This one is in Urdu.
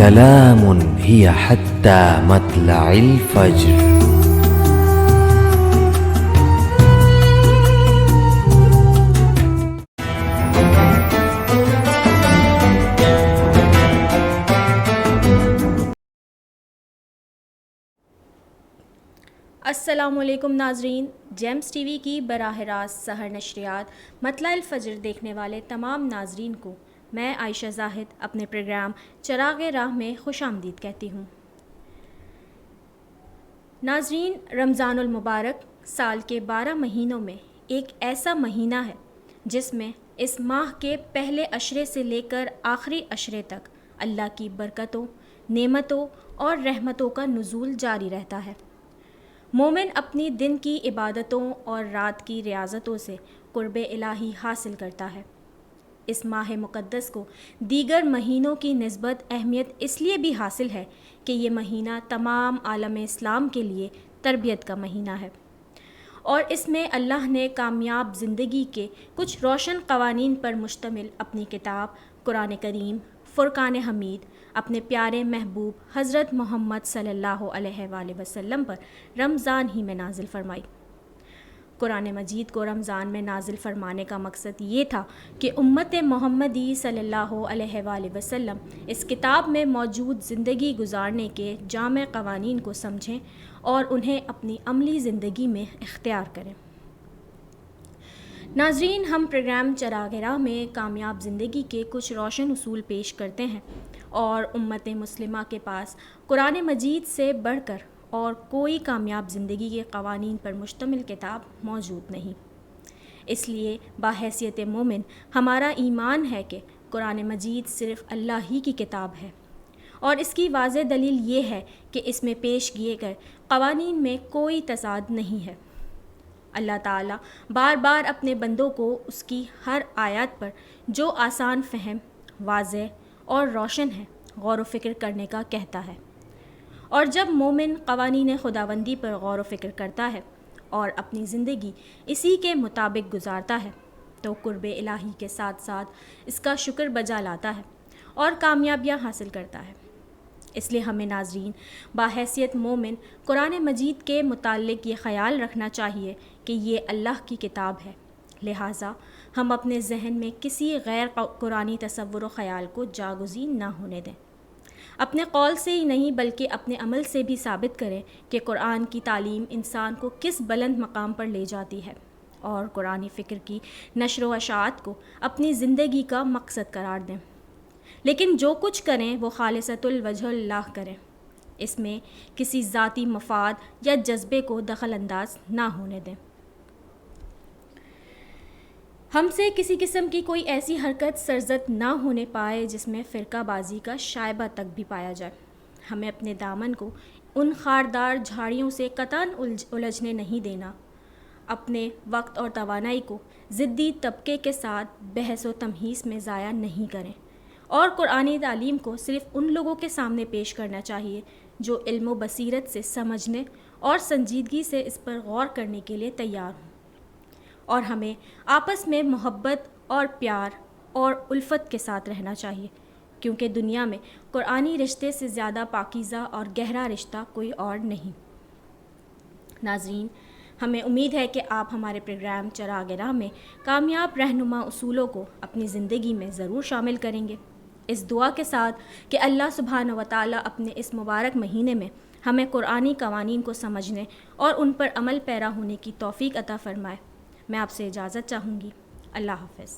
سلام هي حتى مطلع الفجر. السلام علیکم ناظرین، جیمز ٹی وی کی براہ راست سحر نشریات مطلع الفجر دیکھنے والے تمام ناظرین کو میں عائشہ زاہد اپنے پروگرام چراغ راہ میں خوش آمدید کہتی ہوں۔ ناظرین، رمضان المبارک سال کے 12 مہینوں میں ایک ایسا مہینہ ہے جس میں اس ماہ کے پہلے عشرے سے لے کر آخری عشرے تک اللہ کی برکتوں، نعمتوں اور رحمتوں کا نزول جاری رہتا ہے۔ مومن اپنی دن کی عبادتوں اور رات کی ریاضتوں سے قرب الہی حاصل کرتا ہے۔ اس ماہ مقدس کو دیگر مہینوں کی نسبت اہمیت اس لیے بھی حاصل ہے کہ یہ مہینہ تمام عالم اسلام کے لیے تربیت کا مہینہ ہے، اور اس میں اللہ نے کامیاب زندگی کے کچھ روشن قوانین پر مشتمل اپنی کتاب قرآن کریم فرقان حمید اپنے پیارے محبوب حضرت محمد صلی اللہ علیہ وآلہ وسلم پر رمضان ہی میں نازل فرمائی۔ قرآن مجید کو رمضان میں نازل فرمانے کا مقصد یہ تھا کہ امت محمدی صلی اللہ علیہ وآلہ وسلم اس کتاب میں موجود زندگی گزارنے کے جامع قوانین کو سمجھیں اور انہیں اپنی عملی زندگی میں اختیار کریں۔ ناظرین، ہم پروگرام چراغ راہ میں کامیاب زندگی کے کچھ روشن اصول پیش کرتے ہیں، اور امت مسلمہ کے پاس قرآن مجید سے بڑھ کر اور کوئی کامیاب زندگی کے قوانین پر مشتمل کتاب موجود نہیں۔ اس لیے بحیثیت مومن ہمارا ایمان ہے کہ قرآن مجید صرف اللہ ہی کی کتاب ہے، اور اس کی واضح دلیل یہ ہے کہ اس میں پیش کیے گئے قوانین میں کوئی تضاد نہیں ہے۔ اللہ تعالیٰ بار بار اپنے بندوں کو اس کی ہر آیات پر جو آسان فہم، واضح اور روشن ہے، غور و فکر کرنے کا کہتا ہے، اور جب مومن قوانین خداوندی پر غور و فکر کرتا ہے اور اپنی زندگی اسی کے مطابق گزارتا ہے تو قرب الہی کے ساتھ ساتھ اس کا شکر بجا لاتا ہے اور کامیابیاں حاصل کرتا ہے۔ اس لیے ہمیں ناظرین بحیثیت مومن قرآن مجید کے متعلق یہ خیال رکھنا چاہیے کہ یہ اللہ کی کتاب ہے، لہٰذا ہم اپنے ذہن میں کسی غیر قرآنی تصور و خیال کو جاگزین نہ ہونے دیں۔ اپنے قول سے ہی نہیں بلکہ اپنے عمل سے بھی ثابت کریں کہ قرآن کی تعلیم انسان کو کس بلند مقام پر لے جاتی ہے، اور قرآنی فکر کی نشر و اشاعت کو اپنی زندگی کا مقصد قرار دیں۔ لیکن جو کچھ کریں وہ خالصۃ الوجہ اللہ کریں، اس میں کسی ذاتی مفاد یا جذبے کو دخل انداز نہ ہونے دیں۔ ہم سے کسی قسم کی کوئی ایسی حرکت سرزد نہ ہونے پائے جس میں فرقہ بازی کا شائبہ تک بھی پایا جائے۔ ہمیں اپنے دامن کو ان خاردار جھاڑیوں سے قطعاً الجھنے نہیں دینا، اپنے وقت اور توانائی کو ضدی طبقے کے ساتھ بحث و تمہیس میں ضائع نہیں کریں، اور قرآنی تعلیم کو صرف ان لوگوں کے سامنے پیش کرنا چاہیے جو علم و بصیرت سے سمجھنے اور سنجیدگی سے اس پر غور کرنے کے لیے تیار ہوں، اور ہمیں آپس میں محبت اور پیار اور الفت کے ساتھ رہنا چاہیے، کیونکہ دنیا میں قرآنی رشتے سے زیادہ پاکیزہ اور گہرا رشتہ کوئی اور نہیں۔ ناظرین، ہمیں امید ہے کہ آپ ہمارے پروگرام چراغ راہ میں کامیاب رہنما اصولوں کو اپنی زندگی میں ضرور شامل کریں گے، اس دعا کے ساتھ کہ اللہ سبحانہ و تعالیٰ اپنے اس مبارک مہینے میں ہمیں قرآنی قوانین کو سمجھنے اور ان پر عمل پیرا ہونے کی توفیق عطا فرمائے۔ میں آپ سے اجازت چاہوں گی۔ اللہ حافظ۔